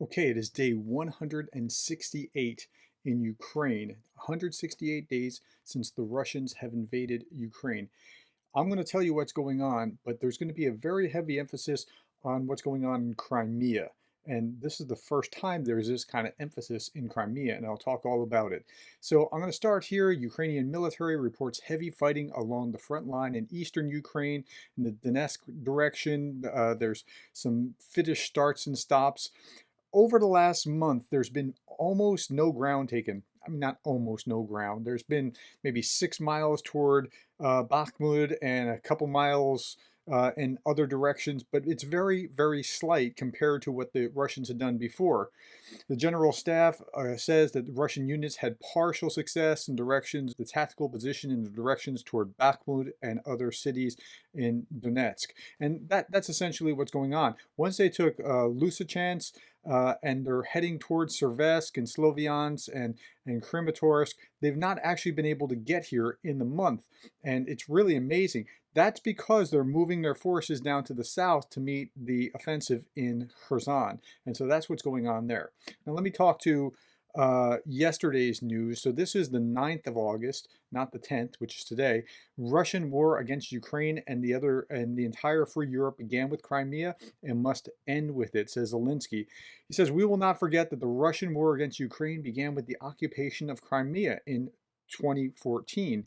Okay, it is day 168 in Ukraine, 168 days since the Russians have invaded Ukraine. I'm going to tell you what's going on, but there's going to be a very heavy emphasis on what's going on in Crimea. And this is the first time there's this kind of emphasis in Crimea, and I'll talk all about it. So I'm going to start here. Ukrainian military reports heavy fighting along the front line in eastern Ukraine, in the Donetsk direction. There's some fittish starts and stops. Over the last month, there's been almost no ground taken. I mean, not almost no ground. There's been maybe 6 miles toward Bakhmut and a couple miles in other directions, but it's very, very slight compared to what the Russians had done before. The general staff says that the Russian units had partial success in directions, the tactical position in the directions toward Bakhmut and other cities in Donetsk. And that's essentially what's going on. Once they took Lysychansk, and they're heading towards Servetsk and Sloviansk and Kramatorsk. They've not actually been able to get here in the month, and it's really amazing. That's because they're moving their forces down to the south to meet the offensive in Kherson, and so that's what's going on there. Now let me talk to yesterday's news. So this is the 9th of August, not the 10th, which is today. Russian war against Ukraine and the entire free Europe began with Crimea and must end with it, says Zelensky. He says, we will not forget that the Russian war against Ukraine began with the occupation of Crimea in 2014.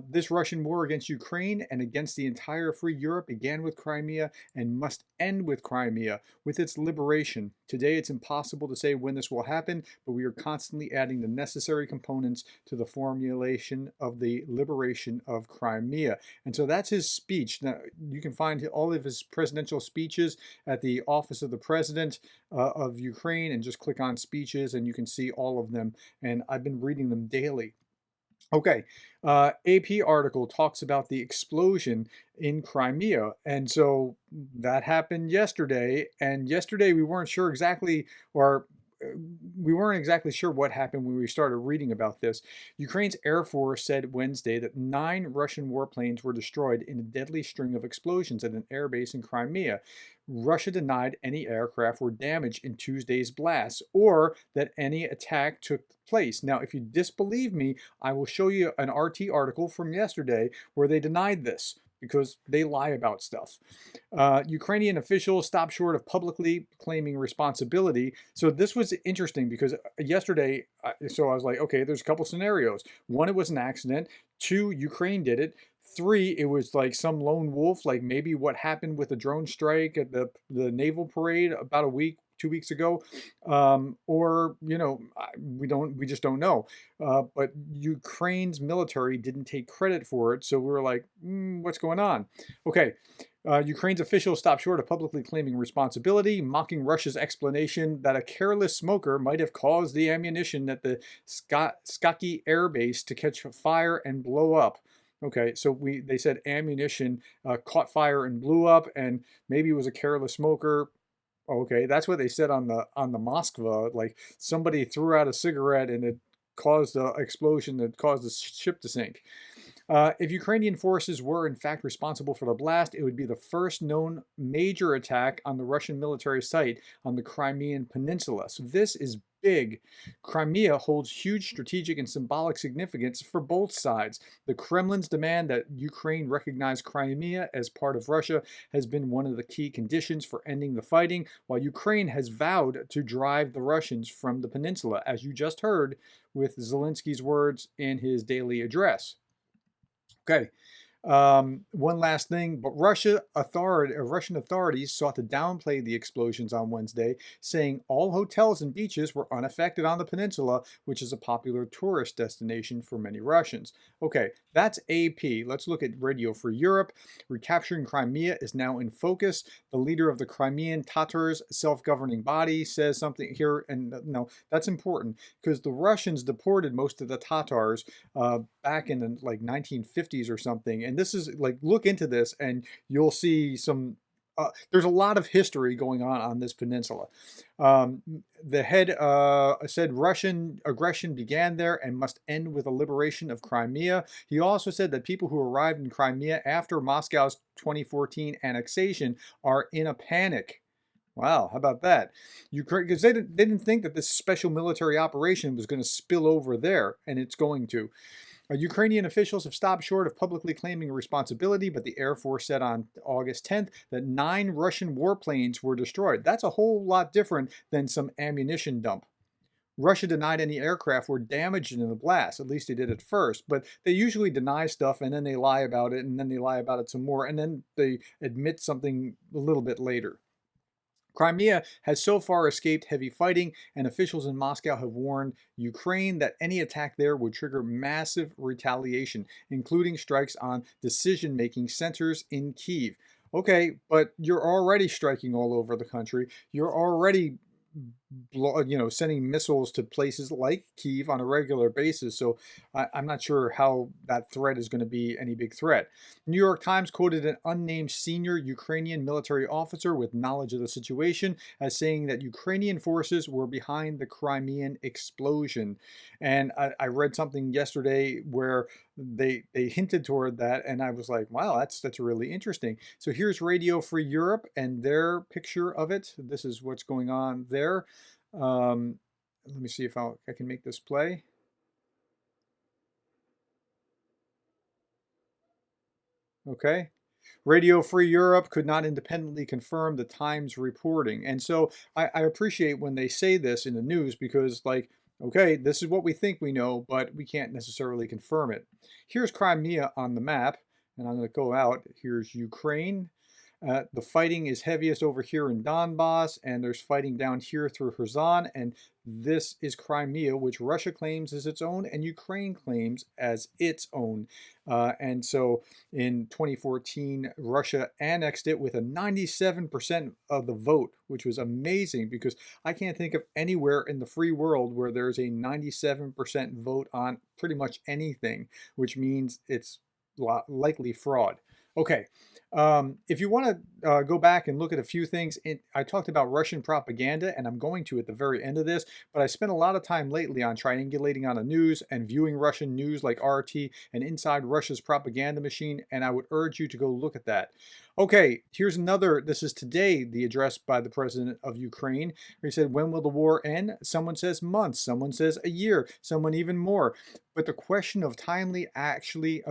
This Russian war against Ukraine and against the entire free Europe began with Crimea and must end with Crimea, with its liberation. Today, it's impossible to say when this will happen, but we are constantly adding the necessary components to the formulation of the liberation of Crimea. And so that's his speech. Now, you can find all of his presidential speeches at the Office of the President of Ukraine, and just click on speeches and you can see all of them. And I've been reading them daily. Okay, AP article talks about the explosion in Crimea, and so that happened yesterday. And yesterday we weren't sure exactly, or we weren't exactly sure what happened when we started reading about this. Ukraine's Air Force said Wednesday that 9 Russian warplanes were destroyed in a deadly string of explosions at an airbase in Crimea. Russia denied any aircraft were damaged in Tuesday's blasts or that any attack took place. Now, if you disbelieve me, I will show you an RT article from yesterday where they denied this, because they lie about stuff. Ukrainian officials stopped short of publicly claiming responsibility. So this was interesting because yesterday, so I was like, okay, there's a couple scenarios. One, it was an accident. Two, Ukraine did it. Three, it was like some lone wolf, like maybe what happened with the drone strike at the naval parade about a week, 2 weeks ago, or we just don't know. But Ukraine's military didn't take credit for it, so we were like, what's going on? Okay. Ukraine's officials stopped short of publicly claiming responsibility, mocking Russia's explanation that a careless smoker might have caused the ammunition at the Skaki Air Base to catch fire and blow up. Okay, so they said ammunition caught fire and blew up, and maybe it was a careless smoker. Okay, that's what they said on the Moskva. Like somebody threw out a cigarette and it caused an explosion that caused the ship to sink. If Ukrainian forces were in fact responsible for the blast, it would be the first known major attack on the Russian military site on the Crimean Peninsula. So this is big. Crimea holds huge strategic and symbolic significance for both sides. The Kremlin's demand that Ukraine recognize Crimea as part of Russia has been one of the key conditions for ending the fighting, while Ukraine has vowed to drive the Russians from the peninsula, as you just heard with Zelensky's words in his daily address. Okay. One last thing, but Russian authorities sought to downplay the explosions on Wednesday, saying all hotels and beaches were unaffected on the peninsula, which is a popular tourist destination for many Russians. Okay, that's AP. Let's look at Radio for Europe. Recapturing Crimea is now in focus. The leader of the Crimean Tatars self-governing body says something here, and no, that's important because the Russians deported most of the Tatars back in the like 1950s or something. And this is like, look into this and you'll see some, there's a lot of history going on this peninsula. The head said Russian aggression began there and must end with the liberation of Crimea. He also said that people who arrived in Crimea after Moscow's 2014 annexation are in a panic. Wow, how about that? Ukraine, because they didn't think that this special military operation was going to spill over there, and it's going to. Ukrainian officials have stopped short of publicly claiming responsibility, but the Air Force said on August 10th that 9 Russian warplanes were destroyed. That's a whole lot different than some ammunition dump. Russia denied any aircraft were damaged in the blast. At least they did at first, but they usually deny stuff and then they lie about it and then they lie about it some more and then they admit something a little bit later. Crimea has so far escaped heavy fighting, and officials in Moscow have warned Ukraine that any attack there would trigger massive retaliation, including strikes on decision making centers in Kyiv. Okay, but you're already striking all over the country. You're already sending missiles to places like Kyiv on a regular basis. So I'm not sure how that threat is going to be any big threat. New York Times quoted an unnamed senior Ukrainian military officer with knowledge of the situation as saying that Ukrainian forces were behind the Crimean explosion. And I read something yesterday where they hinted toward that, and I was like, wow, that's really interesting. So here's Radio Free Europe and their picture of it. This is what's going on there. Let me see if I can make this play. Okay. Radio Free Europe could not independently confirm the Times reporting. And so I appreciate when they say this in the news because, like, okay, this is what we think we know, but we can't necessarily confirm it. Here's Crimea on the map, and I'm going to go out. Here's Ukraine. The fighting is heaviest over here in Donbass, and there's fighting down here through Kherson, and this is Crimea, which Russia claims as its own, and Ukraine claims as its own. And so in 2014, Russia annexed it with a 97% of the vote, which was amazing because I can't think of anywhere in the free world where there's a 97% vote on pretty much anything, which means it's likely fraud. Okay, if you want to go back and look at a few things, I talked about Russian propaganda, and I'm going to at the very end of this, but I spent a lot of time lately on triangulating on the news and viewing Russian news like RT and inside Russia's propaganda machine, and I would urge you to go look at that. Okay, here's another, this is today, the address by the president of Ukraine, where he said, when will the war end? Someone says months, someone says a year, someone even more. But the question of timing actually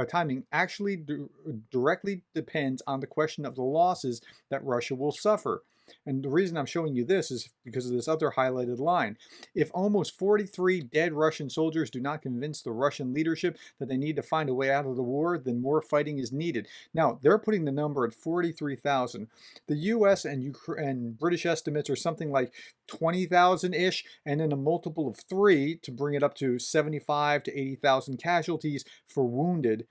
directly depends on the question of the losses that Russia will suffer. And the reason I'm showing you this is because of this other highlighted line. If almost 43 dead Russian soldiers do not convince the Russian leadership that they need to find a way out of the war, then more fighting is needed. Now, they're putting the number at 43,000. The US and British estimates are something like 20,000-ish, and then a multiple of 3 to bring it up to 75 to 80,000 casualties for wounded.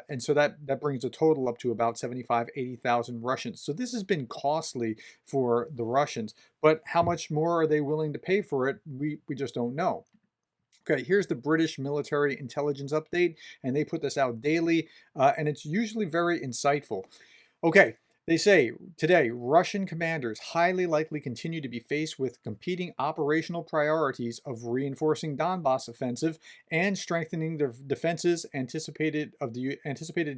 And so that brings the total up to about 75, 80,000 Russians. So this has been costly for the Russians, but how much more are they willing to pay for it? We just don't know. Okay, here's the British military intelligence update, and they put this out daily, and it's usually very insightful. Okay, they say today Russian commanders highly likely continue to be faced with competing operational priorities of reinforcing Donbass offensive and strengthening their defenses anticipated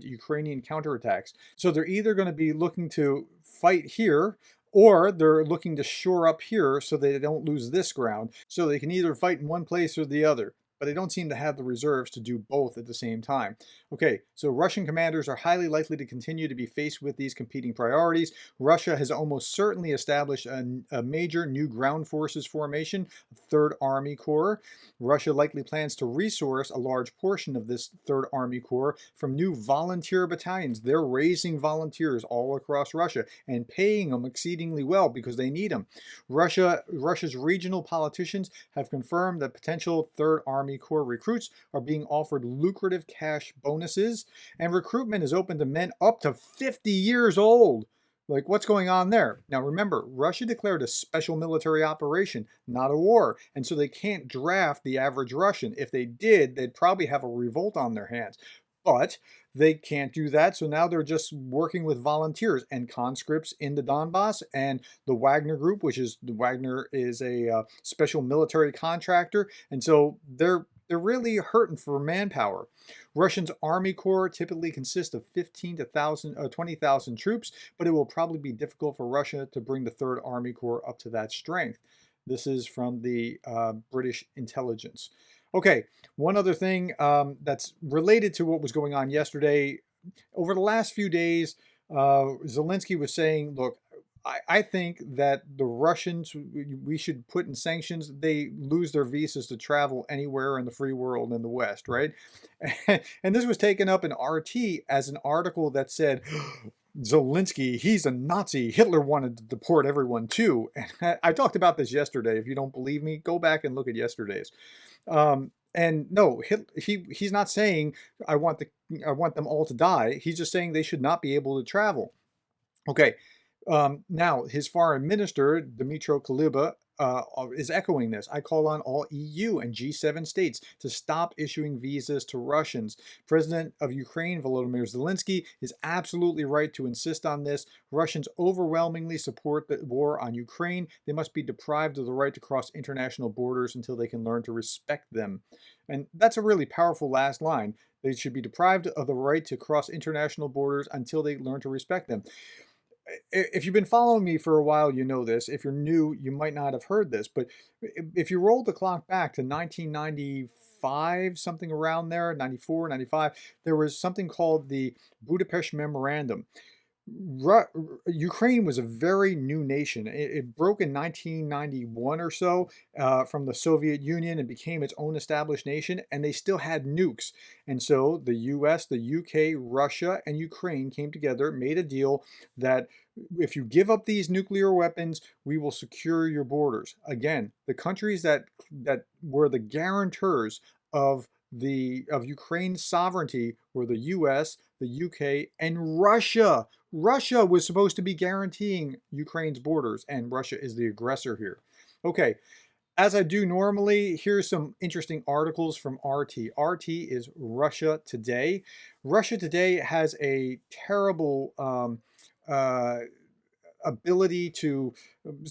Ukrainian counterattacks. So they're either going to be looking to fight here or they're looking to shore up here so they don't lose this ground. So they can either fight in one place or the other, but they don't seem to have the reserves to do both at the same time. Okay, so Russian commanders are highly likely to continue to be faced with these competing priorities. Russia has almost certainly established a major new ground forces formation, Third Army Corps. Russia likely plans to resource a large portion of this Third Army Corps from new volunteer battalions. They're raising volunteers all across Russia and paying them exceedingly well because they need them. Russia's regional politicians have confirmed that potential Third Army Corps recruits are being offered lucrative cash bonuses, and recruitment is open to men up to 50 years old. Like, what's going on there? Now, remember, Russia declared a special military operation, not a war, and so they can't draft the average Russian. If they did, they'd probably have a revolt on their hands. But they can't do that, so now they're just working with volunteers and conscripts in the Donbass, and the Wagner Group, Wagner is a special military contractor, and so they're they're really hurting for manpower. Russia's Army Corps typically consists of 15 to 20,000 troops, but it will probably be difficult for Russia to bring the Third Army Corps up to that strength. This is from the British intelligence. Okay, one other thing that's related to what was going on yesterday. Over the last few days, Zelensky was saying, look, I think that the Russians, we should put in sanctions. They lose their visas to travel anywhere in the free world in the West, right? And this was taken up in RT as an article that said, Zelensky, he's a Nazi. Hitler wanted to deport everyone too. And I talked about this yesterday. If you don't believe me, go back and look at yesterday's. And no, he's not saying I want them all to die. He's just saying they should not be able to travel. Okay, now his foreign minister Dmytro Kuleba is echoing this. I call on all EU and G7 states to stop issuing visas to Russians. President of Ukraine Volodymyr Zelensky is absolutely right to insist on this. Russians overwhelmingly support the war on Ukraine. They must be deprived of the right to cross international borders until they can learn to respect them. And that's a really powerful last line. They should be deprived of the right to cross international borders until they learn to respect them. If you've been following me for a while, you know this. If you're new, you might not have heard this. But if you roll the clock back to 1995, something around there, 94, 95, there was something called the Budapest Memorandum. Ukraine was a very new nation. It broke in 1991 or so from the Soviet Union and became its own established nation, and they still had nukes. And so the US, the UK, Russia, and Ukraine came together, made a deal that if you give up these nuclear weapons, we will secure your borders. Again, the countries that were the guarantors of Ukraine's sovereignty were the US, the UK, and Russia. Russia was supposed to be guaranteeing Ukraine's borders, and Russia is the aggressor here. Okay, as I do normally, here's some interesting articles from RT. RT is Russia Today. Russia Today has a terrible ability to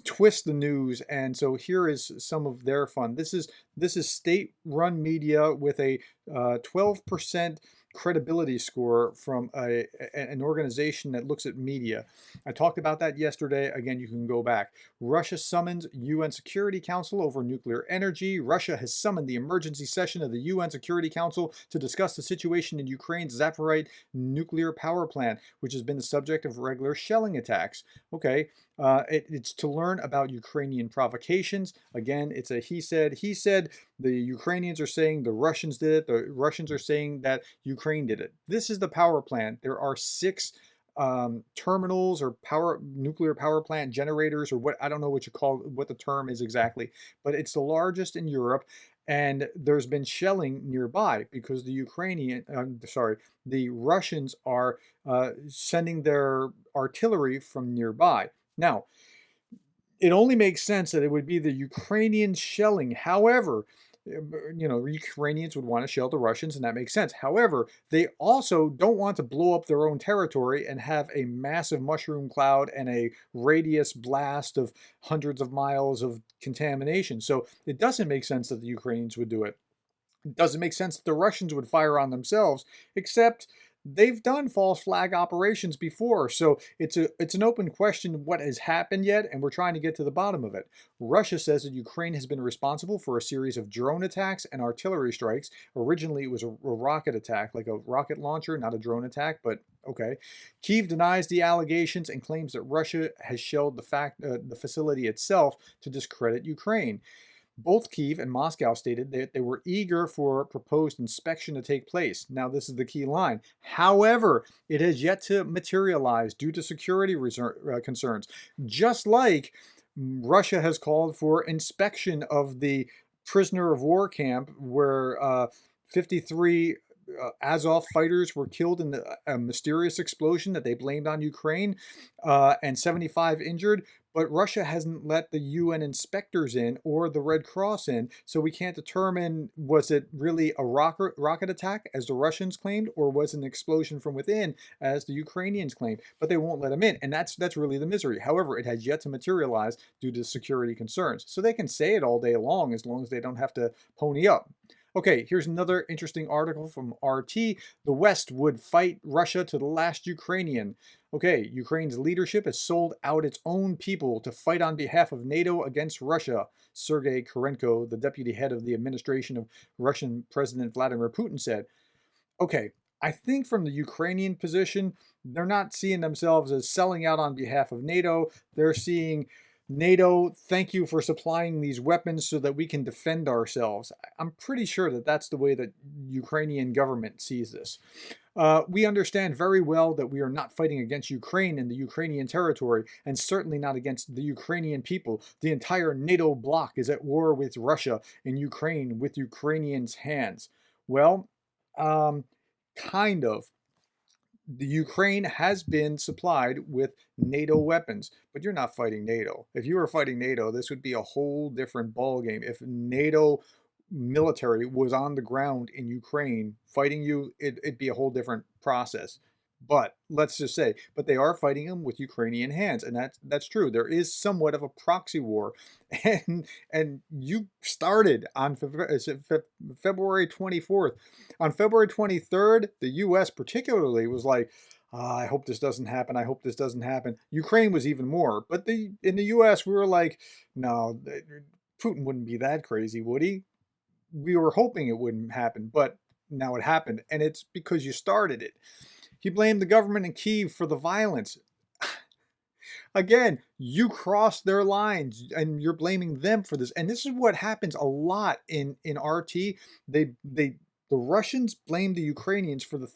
twist the news, and so here is some of their fun. This is state-run media with a 12% credibility score from an organization that looks at media. I talked about that yesterday. Again, you can go back. Russia summons UN Security Council over nuclear energy. Russia has summoned the emergency session of the UN Security Council to discuss the situation in Ukraine's Zaporizhzhia nuclear power plant, which has been the subject of regular shelling attacks. Okay, it's to learn about Ukrainian provocations. Again, it's a he said. The Ukrainians are saying the Russians did it. The Russians are saying that Ukraine did it. This is the power plant. There are 6 terminals or nuclear power plant generators, or what, I don't know what you call, what the term is exactly, but it's the largest in Europe. And there's been shelling nearby because the Russians are sending their artillery from nearby. Now, it only makes sense that it would be the Ukrainians shelling. However, Ukrainians would want to shell the Russians, and that makes sense. However, they also don't want to blow up their own territory and have a massive mushroom cloud and a radius blast of hundreds of miles of contamination. So it doesn't make sense that the Ukrainians would do it. It doesn't make sense that the Russians would fire on themselves, except they've done false flag operations before. So it's an open question what has happened yet, and we're trying to get to the bottom of it. Russia says that Ukraine has been responsible for a series of drone attacks and artillery strikes. Originally, it was a rocket attack, like a rocket launcher, not a drone attack, but okay. Kyiv denies the allegations and claims that Russia has shelled the facility itself to discredit Ukraine. Both Kyiv and Moscow stated that they were eager for a proposed inspection to take place. Now, this is the key line. However, it has yet to materialize due to security concerns. Just like Russia has called for inspection of the prisoner of war camp where 53 Azov fighters were killed in a mysterious explosion that they blamed on Ukraine, and 75 injured. But Russia hasn't let the UN inspectors in or the Red Cross in, so we can't determine, was it really a rocket attack, as the Russians claimed, or was it an explosion from within, as the Ukrainians claimed. But they won't let them in, and that's really the misery. However, it has yet to materialize due to security concerns. So they can say it all day long as they don't have to pony up. Okay, here's another interesting article from RT. The West would fight Russia to the last Ukrainian. Okay, Ukraine's leadership has sold out its own people to fight on behalf of NATO against Russia. Sergei Korenko, the deputy head of the administration of Russian President Vladimir Putin, said. Okay, I think from the Ukrainian position, they're not seeing themselves as selling out on behalf of NATO. They're seeing NATO, thank you for supplying these weapons so that we can defend ourselves. I'm pretty sure that that's the way that Ukrainian government sees this. We understand very well that we are not fighting against Ukraine and the Ukrainian territory, and certainly not against the Ukrainian people. The entire NATO bloc is at war with Russia and Ukraine with Ukrainians' hands. Well, um, kind of. The Ukraine has been supplied with NATO weapons, but you're not fighting NATO. If you were fighting NATO, this would be a whole different ballgame. If NATO military was on the ground in Ukraine fighting you, it'd be a whole different process. But let's just say, but they are fighting them with Ukrainian hands, and that's true. There is somewhat of a proxy war, and you started on February 24th. On February 23rd, the U.S. particularly was like, I hope this doesn't happen. I hope this doesn't happen. Ukraine was even more, but in the U.S. we were like, no, Putin wouldn't be that crazy, would he? We were hoping it wouldn't happen, but now it happened, and it's because you started it. He blamed the government in Kyiv for the violence. Again, you crossed their lines and you're blaming them for this. And this is what happens a lot in RT. The Russians blame the Ukrainians for the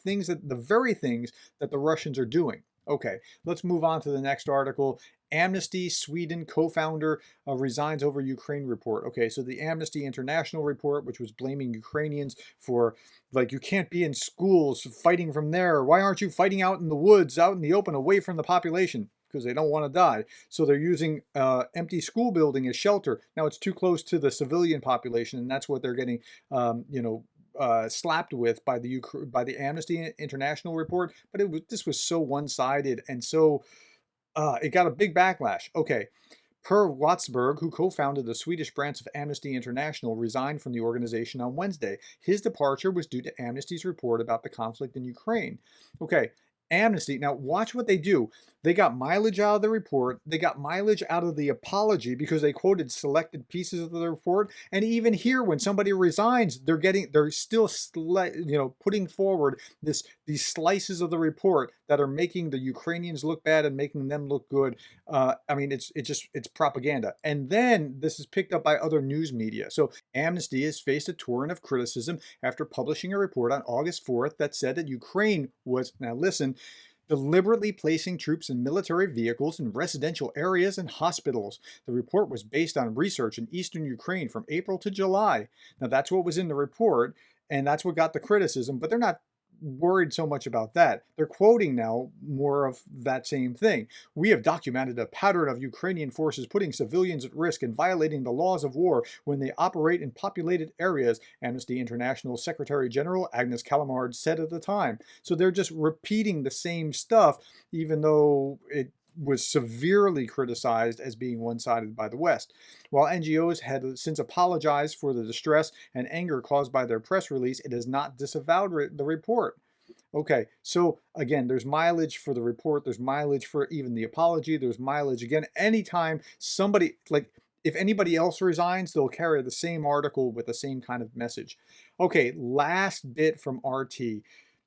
very things that the Russians are doing. Okay, let's move on to the next article. Amnesty Sweden co-founder resigns over Ukraine report. Okay, so the Amnesty International report, which was blaming Ukrainians for, like, you can't be in schools fighting from there. Why aren't you fighting out in the woods, out in the open, away from the population? Because they don't want to die. So they're using empty school building as shelter. Now it's too close to the civilian population, and that's what they're getting, slapped with by the Amnesty International report. But this was so one-sided and so it got a big backlash. Okay. Per Watsberg, who co-founded the Swedish branch of Amnesty International, resigned from the organization on Wednesday. His departure was due to Amnesty's report about the conflict in Ukraine. Okay, Amnesty, now watch what they do. They got mileage out of the report. They got mileage out of the apology because they quoted selected pieces of the report. And even here, when somebody resigns, they're still putting forward these slices of the report that are making the Ukrainians look bad and making them look good. I mean, it's propaganda. And then this is picked up by other news media. So Amnesty has faced a torrent of criticism after publishing a report on August 4th that said that Ukraine was, now listen, deliberately placing troops in military vehicles in residential areas and hospitals. The report was based on research in eastern Ukraine from April to July. Now, that's what was in the report, and that's what got the criticism, but they're not worried so much about that. They're quoting now more of that same thing. We have documented a pattern of Ukrainian forces putting civilians at risk and violating the laws of war when they operate in populated areas, Amnesty International Secretary General Agnes Callamard said at the time. So they're just repeating the same stuff, even though it was severely criticized as being one-sided by the West. While NGOs had since apologized for the distress and anger caused by their press release, it has not disavowed the report. Okay, so again, there's mileage for the report, there's mileage for even the apology, there's mileage again. Anytime somebody, like, if anybody else resigns, they'll carry the same article with the same kind of message. Okay, last bit from RT.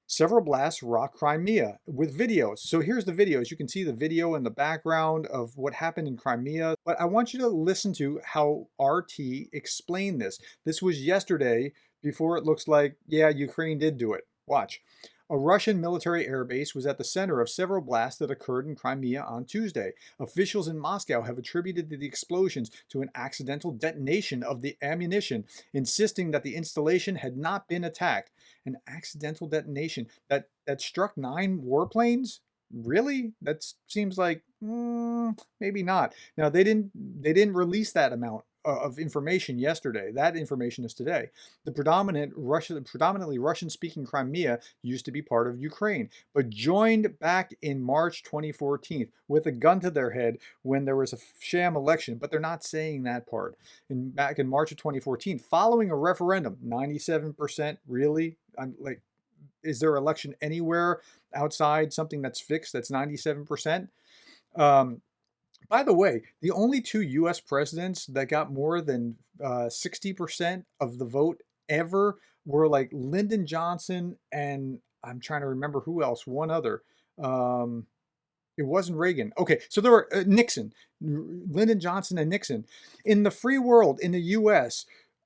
Several blasts rock Crimea with videos. So here's the videos. You can see the video in the background of what happened in Crimea. But I want you to listen to how RT explained this. This was yesterday before it looks like, yeah, Ukraine did do it. Watch. A Russian military airbase was at the center of several blasts that occurred in Crimea on Tuesday. Officials in Moscow have attributed the explosions to an accidental detonation of the ammunition, insisting that the installation had not been attacked. An accidental detonation that struck 9 warplanes? Really? That seems like maybe not. Now they didn't release that amount of information yesterday. That information is today. The predominantly Russian-speaking Crimea used to be part of Ukraine, but joined back in March 2014 with a gun to their head when there was a sham election. But they're not saying that part. Back in March of 2014, following a referendum, 97%, really? I'm like, is there election anywhere outside something that's fixed that's 97%? By the way, the only two US presidents that got more than 60% of the vote ever were like Lyndon Johnson and I'm trying to remember who else, one other. Um, it wasn't Reagan. Okay, so there were Nixon, Lyndon Johnson and Nixon. In the free world, in the US,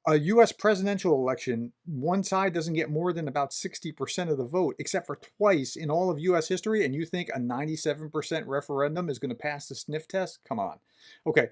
a US presidential election, one side doesn't get more than about 60% of the vote, except for twice in all of US history, and you think a 97% referendum is going to pass the sniff test? Come on. Okay,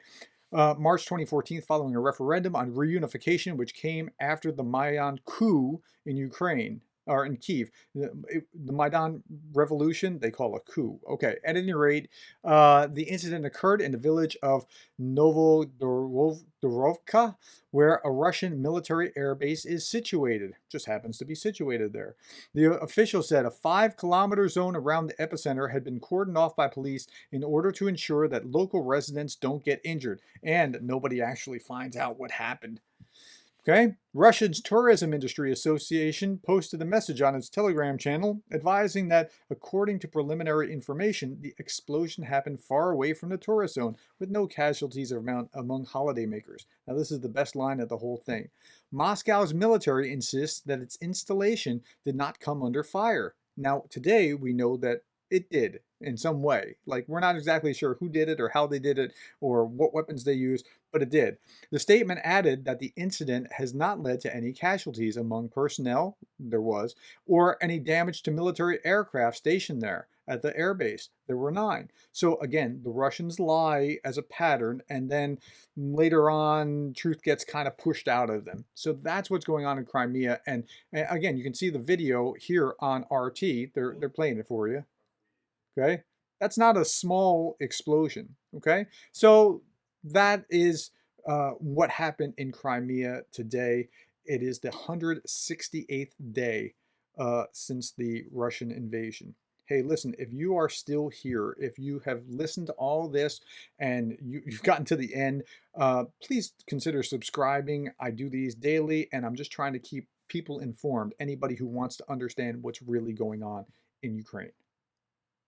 March 2014, following a referendum on reunification, which came after the Maidan coup in Ukraine, or in Kiev. The Maidan revolution, they call a coup. Okay, at any rate, the incident occurred in the village of Novodorovka, where a Russian military airbase is situated. Just happens to be situated there. The official said a 5-kilometer zone around the epicenter had been cordoned off by police in order to ensure that local residents don't get injured and nobody actually finds out what happened. Okay, Russia's Tourism Industry Association posted a message on its Telegram channel advising that, according to preliminary information, the explosion happened far away from the tourist zone with no casualties among holidaymakers. Now, this is the best line of the whole thing. Moscow's military insists that its installation did not come under fire. Now, today we know that it did in some way. Like, we're not exactly sure who did it or how they did it or what weapons they used, but it did. The statement added that the incident has not led to any casualties among personnel, there was, or any damage to military aircraft stationed there. At the airbase, there were 9. So again, the Russians lie as a pattern, and then later on, truth gets kind of pushed out of them. So that's what's going on in Crimea. And again, you can see the video here on RT. They're playing it for you. Okay, that's not a small explosion. Okay, so that is what happened in Crimea today. It is the 168th day since the Russian invasion. Hey, listen, if you are still here, if you have listened to all this and you've gotten to the end, please consider subscribing. I do these daily, and I'm just trying to keep people informed, anybody who wants to understand what's really going on in Ukraine.